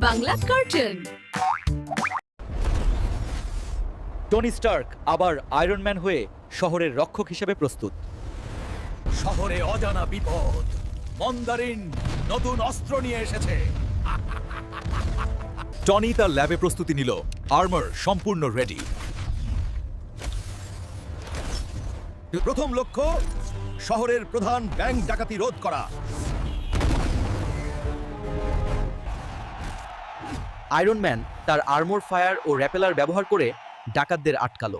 Bangla cartoon. Tony Stark আবার iron man হয়ে শহরের রক্ষক হিসেবে প্রস্তুত। শহরে অজানা বিপদ। মন্দারিন নতুন অস্ত্র নিয়ে এসেছে। টনি তার ল্যাবে প্রস্তুতি নিল, আর্মার সম্পূর্ণ রেডি। প্রথম লক্ষ্য শহরের প্রধান ব্যাংক ডাকাতি রোধ করা। আয়রন ম্যান তার আর্মর ফায়ার ও র্যাপেলার ব্যবহার করে ডাকাতদের আটকালো।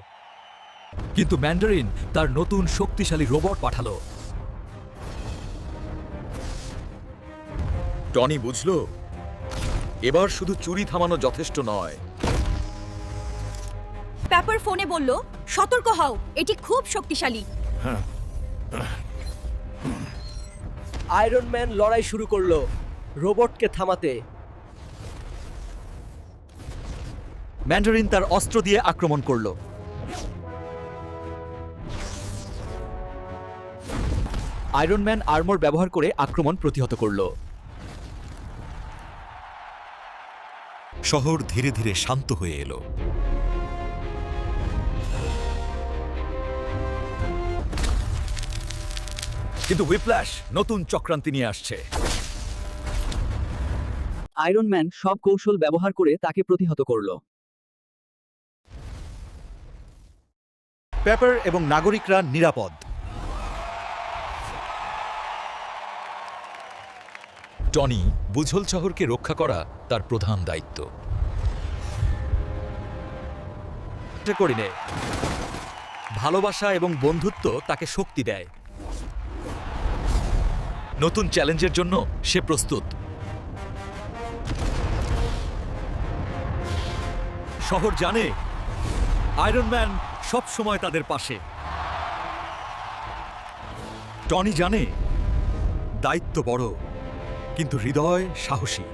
কিন্তু ম্যান্ডারিন তার নতুন শক্তিশালী রোবট পাঠালো। টনি বুঝল, এবার শুধু চুরি থামানো যথেষ্ট নয়। পেপার ফোনে বলল, সতর্ক হও, এটি খুব শক্তিশালী। আয়রন ম্যান লড়াই শুরু করলো রোবটকে থামাতে। ম্যান্ডারিন তার অস্ত্র দিয়ে আক্রমণ করলো। আয়রন ম্যান আর্মর ব্যবহার করে আক্রমণ প্রতিহত করলো। শহর ধীরে ধীরে শান্ত হয়ে এলো। কিন্তু হুইপ্ল্যাশ নতুন চক্রান্তি নিয়ে আসছে। আয়রন ম্যান সব কৌশল ব্যবহার করে তাকে প্রতিহত করল। পেপার এবং নাগরিকরা নিরাপদ। টনি বুঝল শহরকে রক্ষা করা তার প্রধান দায়িত্ব। করিনে ভালোবাসা এবং বন্ধুত্ব তাকে শক্তি দেয়। নতুন চ্যালেঞ্জের জন্য সে প্রস্তুত। শহর জানে আয়রন ম্যান সব সময় তাদের পাশে। টনি জানে দায়িত্ব বড়, কিন্তু হৃদয় সাহসী।